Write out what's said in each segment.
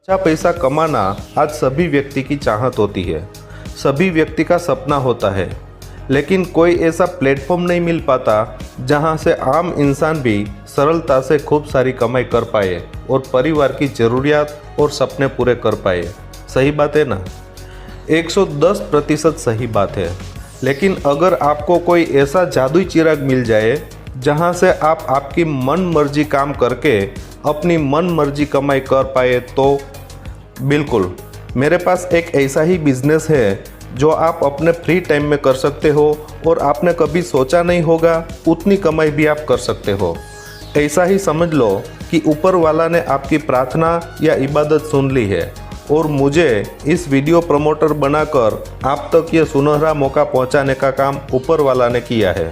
अच्छा पैसा कमाना आज सभी व्यक्ति की चाहत होती है, सभी व्यक्ति का सपना होता है, लेकिन कोई ऐसा प्लेटफॉर्म नहीं मिल पाता जहां से आम इंसान भी सरलता से खूब सारी कमाई कर पाए और परिवार की ज़रूरियात और सपने पूरे कर पाए। सही बात है ना? 110% सही बात है। लेकिन अगर आपको कोई ऐसा जादुई चिराग मिल जाए जहां से आप आपकी मन मर्जी काम करके अपनी मन मर्जी कमाई कर पाए तो बिल्कुल, मेरे पास एक ऐसा ही बिजनेस है जो आप अपने फ्री टाइम में कर सकते हो और आपने कभी सोचा नहीं होगा उतनी कमाई भी आप कर सकते हो। ऐसा ही समझ लो कि ऊपर वाला ने आपकी प्रार्थना या इबादत सुन ली है और मुझे इस वीडियो प्रमोटर बनाकर आप तक ये सुनहरा मौका पहुंचाने का काम ऊपर वाला ने किया है।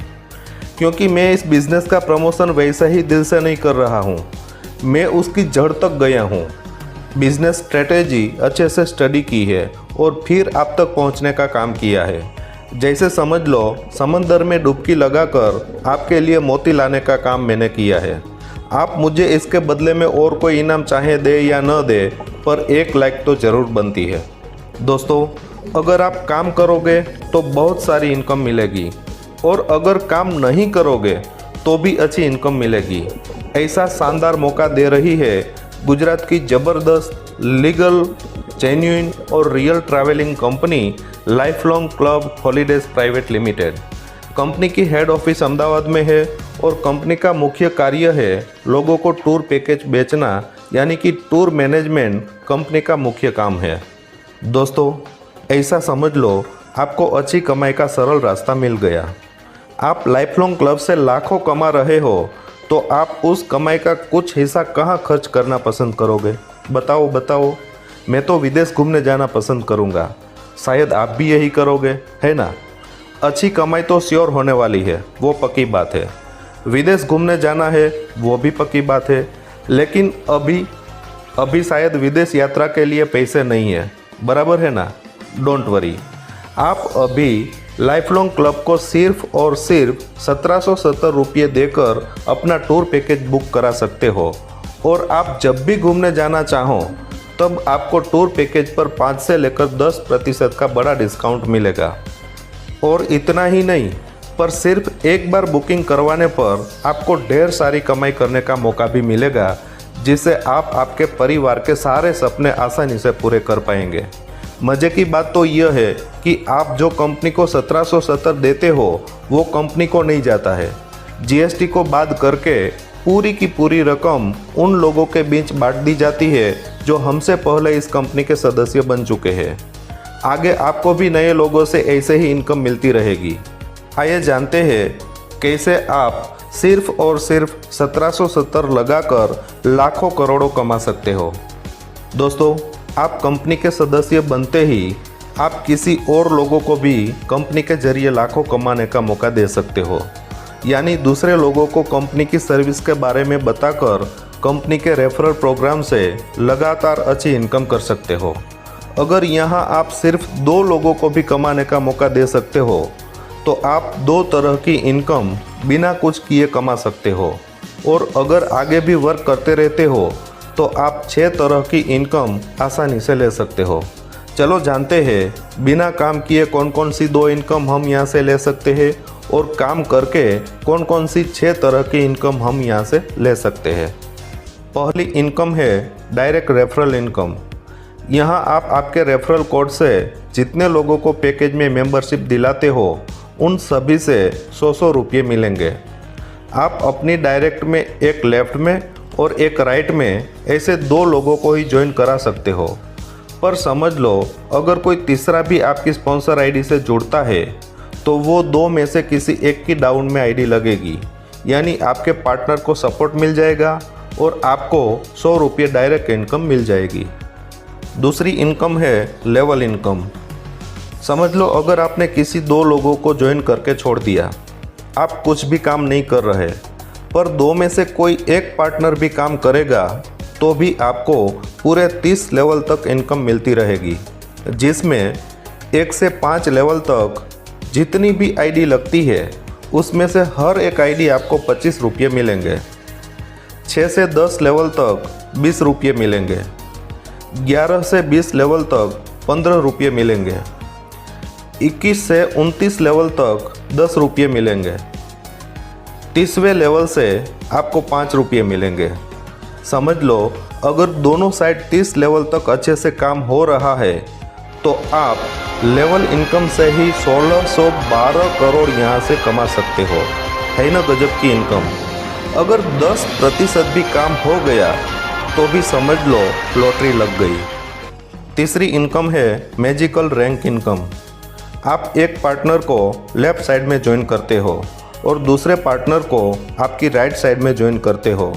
क्योंकि मैं इस बिज़नेस का प्रमोशन वैसे ही दिल से नहीं कर रहा हूँ, मैं उसकी जड़ तक गया हूँ, बिजनेस स्ट्रेटेजी अच्छे से स्टडी की है और फिर आप तक पहुंचने का काम किया है। जैसे समझ लो समंदर में डुबकी लगाकर आपके लिए मोती लाने का काम मैंने किया है। आप मुझे इसके बदले में और कोई इनाम चाहे दे या न दे, पर 1 लाइक तो ज़रूर बनती है। दोस्तों, अगर आप काम करोगे तो बहुत सारी इनकम मिलेगी और अगर काम नहीं करोगे तो भी अच्छी इनकम मिलेगी। ऐसा शानदार मौका दे रही है गुजरात की ज़बरदस्त लीगल, जेन्युइन और real travelling company life long club holidays private limited. Company की हेड ऑफिस अहमदाबाद में है और कंपनी का मुख्य कार्य है लोगों को टूर पैकेज बेचना, यानी कि टूर मैनेजमेंट कंपनी का मुख्य काम है। दोस्तों, ऐसा समझ लो आपको अच्छी कमाई का सरल रास्ता मिल गया। आप लाइफ लॉन्ग क्लब से लाखों कमा रहे हो तो आप उस कमाई का कुछ हिस्सा कहाँ खर्च करना पसंद करोगे? बताओ। मैं तो विदेश घूमने जाना पसंद करूँगा। शायद आप भी यही करोगे, है ना? अच्छी कमाई तो श्योर होने वाली है, वो पक्की बात है। विदेश घूमने जाना है, वो भी पक्की बात है। लेकिन अभी शायद विदेश यात्रा के लिए पैसे नहीं है, बराबर है ना? डोंट वरी, आप अभी लाइफ लॉन्ग क्लब को सिर्फ और सिर्फ 1770 रुपये देकर अपना टूर पैकेज बुक करा सकते हो और आप जब भी घूमने जाना चाहो तब आपको टूर पैकेज पर 5 से लेकर 10% का बड़ा डिस्काउंट मिलेगा। और इतना ही नहीं, पर सिर्फ एक बार बुकिंग करवाने पर आपको ढेर सारी कमाई करने का मौका भी मिलेगा, जिससे आप आपके परिवार के सारे सपने आसानी से पूरे कर पाएंगे। मज़े की बात तो यह है कि आप जो कंपनी को 1770 देते हो वो कंपनी को नहीं जाता है। जीएसटी को बाद करके पूरी की पूरी रकम उन लोगों के बीच बांट दी जाती है जो हमसे पहले इस कंपनी के सदस्य बन चुके हैं। आगे आपको भी नए लोगों से ऐसे ही इनकम मिलती रहेगी। आइए जानते हैं कैसे आप सिर्फ और सिर्फ 1770 लगाकर लाखों करोड़ों कमा सकते हो। दोस्तों, आप कंपनी के सदस्य बनते ही आप किसी और लोगों को भी कंपनी के जरिए लाखों कमाने का मौका दे सकते हो, यानी दूसरे लोगों को कंपनी की सर्विस के बारे में बताकर कंपनी के रेफरल प्रोग्राम से लगातार अच्छी इनकम कर सकते हो। अगर यहाँ आप सिर्फ 2 लोगों को भी कमाने का मौका दे सकते हो तो आप 2 तरह की इनकम बिना कुछ किए कमा सकते हो, और अगर आगे भी वर्क करते रहते हो तो आप 6 तरह की इनकम आसानी से ले सकते हो। चलो जानते हैं बिना काम किए कौन कौन सी 2 इनकम हम यहाँ से ले सकते हैं और काम करके कौन कौन सी 6 तरह की इनकम हम यहाँ से ले सकते हैं। पहली इनकम है डायरेक्ट रेफरल इनकम। यहाँ आप आपके रेफरल कोड से जितने लोगों को पैकेज में मेंबरशिप दिलाते हो उन सभी से 100 रुपये मिलेंगे। आप अपनी डायरेक्ट में एक लेफ्ट में और एक राइट में ऐसे 2 लोगों को ही ज्वाइन करा सकते हो। पर समझ लो अगर कोई तीसरा भी आपकी स्पॉन्सर आईडी से जुड़ता है तो वो 2 में से किसी एक की डाउन में आईडी लगेगी, यानी आपके पार्टनर को सपोर्ट मिल जाएगा और आपको 100 रुपये डायरेक्ट इनकम मिल जाएगी। दूसरी इनकम है लेवल इनकम। समझ लो अगर आपने किसी 2 लोगों को ज्वाइन करके छोड़ दिया, आप कुछ भी काम नहीं कर रहे, पर 2 में से कोई एक पार्टनर भी काम करेगा तो भी आपको पूरे 30 लेवल तक इनकम मिलती रहेगी, जिसमें 1 से 5 लेवल तक जितनी भी आईडी लगती है उसमें से हर एक आईडी आपको 25 रुपये मिलेंगे। 6 से 10 लेवल तक 20 रुपये मिलेंगे। 11 से 20 लेवल तक 15 रुपये मिलेंगे। 21 से 29 लेवल तक 10 रुपये मिलेंगे। 30वें लेवल से आपको 5 रुपये मिलेंगे। समझ लो, अगर दोनों साइड 30 लेवल तक अच्छे से काम हो रहा है तो आप लेवल इनकम से ही 1612 करोड़ यहाँ से कमा सकते हो। है ना गजब की इनकम। अगर 10% भी काम हो गया तो भी समझ लो लॉटरी लग गई। तीसरी इनकम है मैजिकल रैंक इनकम। आप एक पार्टनर को लेफ्ट साइड में ज्वाइन करते हो और दूसरे पार्टनर को आपकी राइट साइड में ज्वाइन करते हो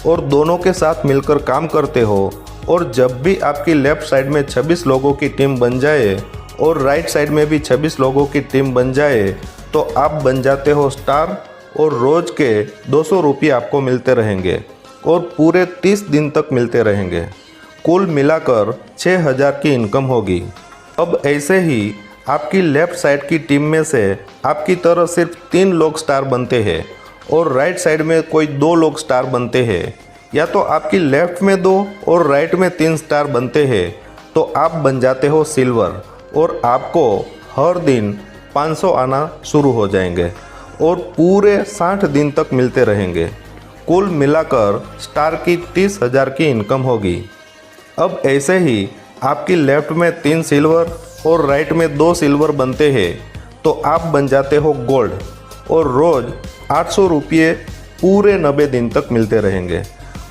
और दोनों के साथ मिलकर काम करते हो। और जब भी आपकी लेफ्ट साइड में 26 लोगों की टीम बन जाए और राइट साइड में भी 26 लोगों की टीम बन जाए तो आप बन जाते हो स्टार और रोज़ के 200 रुपये आपको मिलते रहेंगे और पूरे 30 दिन तक मिलते रहेंगे। कुल मिलाकर 6000 की इनकम होगी। अब ऐसे ही आपकी लेफ़्ट साइड की टीम में से आपकी तरह सिर्फ 3 लोग स्टार बनते हैं और राइट साइड में कोई 2 लोग स्टार बनते हैं, या तो आपकी लेफ़्ट में 2 और राइट में 3 स्टार बनते हैं तो आप बन जाते हो सिल्वर और आपको हर दिन 500 आना शुरू हो जाएंगे और पूरे 60 दिन तक मिलते रहेंगे। कुल मिलाकर स्टार की 30,000 की इनकम होगी। अब ऐसे ही आपकी लेफ़्ट में 3 सिल्वर और राइट में 2 सिल्वर बनते हैं तो आप बन जाते हो गोल्ड और रोज़ 800 रुपये पूरे 90 दिन तक मिलते रहेंगे।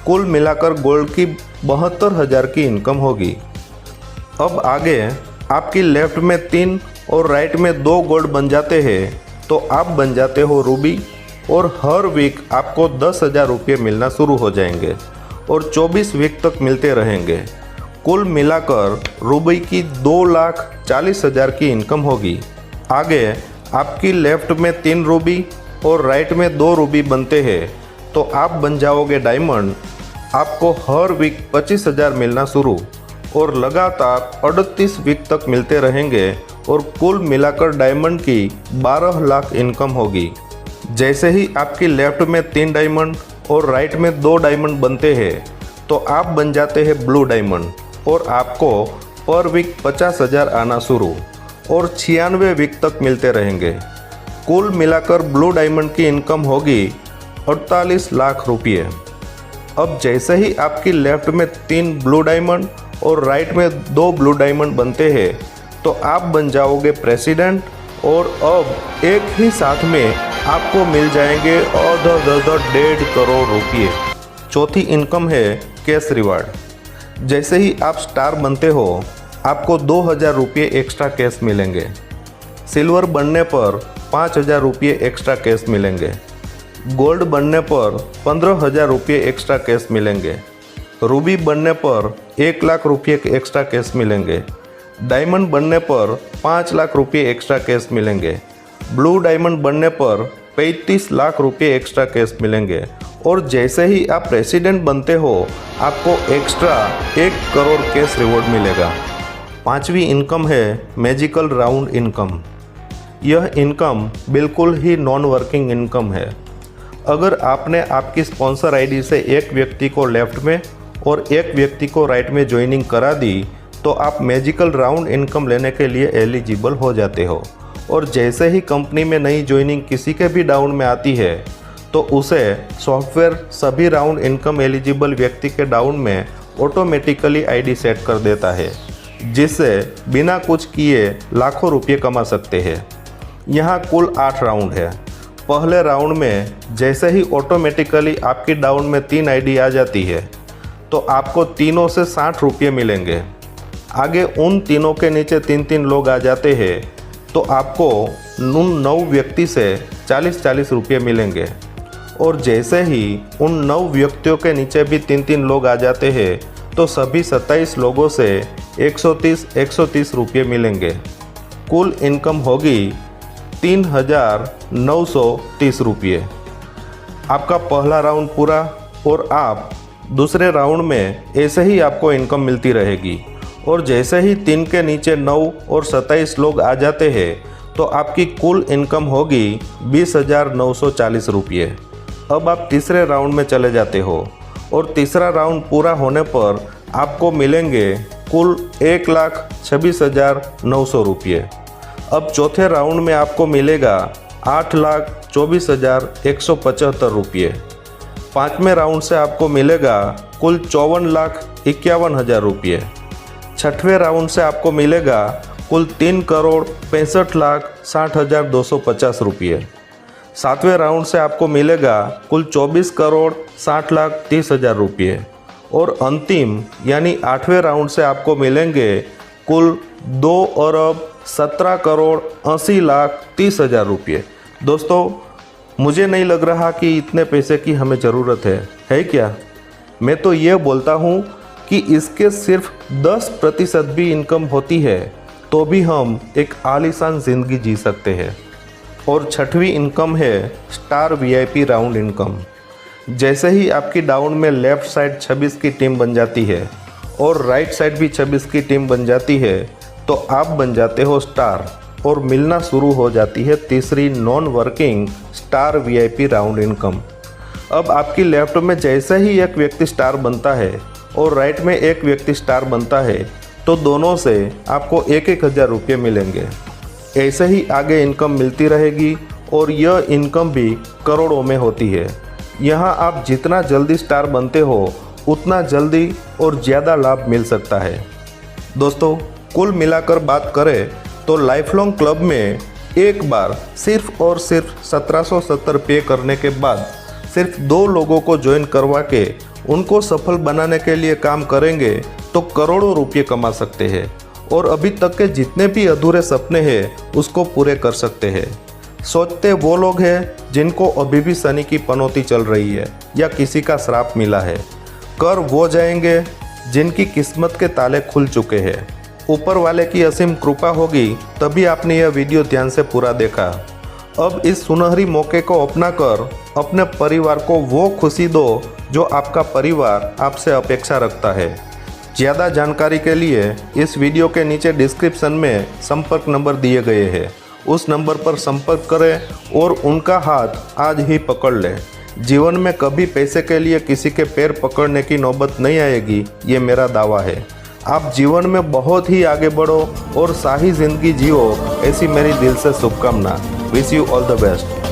कुल मिलाकर गोल्ड की 72,000 की इनकम होगी। अब आगे आपकी लेफ़्ट में 3 और राइट में 2 गोल्ड बन जाते हैं तो आप बन जाते हो रूबी और हर वीक आपको 10,000 रुपये मिलना शुरू हो जाएंगे और 24 वीक तक मिलते रहेंगे। कुल मिलाकर रूबी की 2,40,000 की इनकम होगी। आगे आपकी लेफ़्ट में 3 रूबी और राइट में 2 रूबी बनते हैं तो आप बन जाओगे डायमंड। आपको हर वीक 25,000 मिलना शुरू और लगातार 38 वीक तक मिलते रहेंगे और कुल मिलाकर डायमंड की 12 लाख इनकम होगी। जैसे ही आपकी लेफ़्ट में 3 डायमंड और राइट में 2 डायमंड बनते हैं तो आप बन जाते हैं ब्लू डायमंड और आपको पर वीक 50,000 आना शुरू और 96 वीक तक मिलते रहेंगे। कुल मिलाकर ब्लू डायमंड की इनकम होगी 48 लाख रुपये। अब जैसे ही आपकी लेफ़्ट में 3 ब्लू डायमंड और राइट में 2 ब्लू डायमंड बनते हैं तो आप बन जाओगे प्रेसिडेंट और अब एक ही साथ में आपको मिल जाएंगे 1.5 करोड़ रुपये। चौथी इनकम है कैश रिवार्ड। जैसे ही आप स्टार बनते हो आपको 2,000 रुपये एक्स्ट्रा कैश मिलेंगे। सिल्वर बनने पर 5,000 रुपये एक्स्ट्रा कैश मिलेंगे। गोल्ड बनने पर 15,000 रुपये एक्स्ट्रा कैश मिलेंगे। रूबी बनने पर 1 लाख रुपये एक्स्ट्रा कैश मिलेंगे। डायमंड बनने पर 5 लाख रुपये एक्स्ट्रा कैश मिलेंगे। ब्लू डायमंड बनने पर 35 लाख रुपये एक्स्ट्रा कैश मिलेंगे और जैसे ही आप प्रेसिडेंट बनते हो आपको एक्स्ट्रा 1 करोड़ कैश रिवॉर्ड मिलेगा। पांचवी इनकम है मैजिकल राउंड इनकम। यह इनकम बिल्कुल ही नॉन वर्किंग इनकम है। अगर आपने आपकी स्पॉन्सर आईडी से एक व्यक्ति को लेफ्ट में और एक व्यक्ति को राइट में ज्वाइनिंग करा दी तो आप मैजिकल राउंड इनकम लेने के लिए एलिजिबल हो जाते हो और जैसे ही कंपनी में नई ज्वाइनिंग किसी के भी डाउन में आती है तो उसे सॉफ्टवेयर सभी राउंड इनकम एलिजिबल व्यक्ति के डाउन में ऑटोमेटिकली आईडी सेट कर देता है, जिससे बिना कुछ किए लाखों रुपये कमा सकते हैं। यहाँ कुल 8 राउंड है। पहले राउंड में जैसे ही ऑटोमेटिकली आपकी डाउन में 3 आईडी आ जाती है तो आपको तीनों से 60 रुपये मिलेंगे। आगे उन तीनों के नीचे 3-3 लोग आ जाते हैं तो आपको उन 9 व्यक्ति से 40-40 रुपये मिलेंगे और जैसे ही उन 9 व्यक्तियों के नीचे भी 3-3 लोग आ जाते हैं तो सभी 27 लोगों से 130 रुपये मिलेंगे। कुल इनकम होगी 3,930 रुपये। आपका पहला राउंड पूरा और आप दूसरे राउंड में ऐसे ही आपको इनकम मिलती रहेगी और जैसे ही 3 के नीचे 9 और 27 लोग आ जाते हैं तो आपकी कुल इनकम होगी 20,940 रुपये। अब आप तीसरे राउंड में चले जाते हो और तीसरा राउंड पूरा होने पर आपको मिलेंगे कुल 1,26,900 रुपये। अब चौथे राउंड में आपको मिलेगा 8,24,175 रुपये। पाँचवें राउंड से आपको मिलेगा कुल 54,51,000 रुपये। छठवें राउंड से आपको मिलेगा कुल 3,65,60,250 रुपये। सातवें राउंड से आपको मिलेगा कुल 24,60,30,000 रुपये। और अंतिम यानी आठवें राउंड से आपको मिलेंगे कुल 2,17,80,30,000 रुपये। दोस्तों, मुझे नहीं लग रहा कि इतने पैसे की हमें ज़रूरत है क्या? मैं तो ये बोलता हूँ कि इसके सिर्फ 10% भी इनकम होती है तो भी हम एक आलीशान ज़िंदगी जी सकते हैं। और छठवीं इनकम है स्टार VIP राउंड इनकम। जैसे ही आपकी डाउन में लेफ़्ट साइड 26 की टीम बन जाती है और राइट साइड भी 26 की टीम बन जाती है तो आप बन जाते हो स्टार और मिलना शुरू हो जाती है तीसरी non working star VIP round income. अब आपकी लेफ्ट में जैसे ही एक व्यक्ति स्टार बनता है और राइट में एक व्यक्ति स्टार बनता है तो दोनों से आपको 1,000 रुपये मिलेंगे। ऐसे ही आगे इनकम मिलती रहेगी और यह इनकम भी करोड़ों में होती है। यहाँ आप जितना जल्दी स्टार बनते हो उतना जल्दी और ज़्यादा लाभ मिल सकता है। दोस्तों, कुल मिलाकर बात करें तो लाइफ लॉन्ग क्लब में एक बार सिर्फ और सिर्फ 1770 पे करने के बाद सिर्फ 2 लोगों को ज्वाइन करवा के उनको सफल बनाने के लिए काम करेंगे तो करोड़ों रुपये कमा सकते हैं और अभी तक के जितने भी अधूरे सपने हैं उसको पूरे कर सकते हैं। सोचते वो लोग हैं जिनको अभी भी शनि की पनौती चल रही है या किसी का श्राप मिला है। कर वो जाएंगे जिनकी किस्मत के ताले खुल चुके हैं। ऊपर वाले की असीम कृपा होगी तभी आपने यह वीडियो ध्यान से पूरा देखा। अब इस सुनहरी मौके को अपनाकर अपने परिवार को वो खुशी दो जो आपका परिवार आपसे अपेक्षा रखता है। ज़्यादा जानकारी के लिए इस वीडियो के नीचे डिस्क्रिप्शन में संपर्क नंबर दिए गए हैं, उस नंबर पर संपर्क करें और उनका हाथ आज ही पकड़ लें। जीवन में कभी पैसे के लिए किसी के पैर पकड़ने की नौबत नहीं आएगी, ये मेरा दावा है। आप जीवन में बहुत ही आगे बढ़ो और शाही ज़िंदगी जियो, ऐसी मेरी दिल से शुभकामना। Wish you all the best.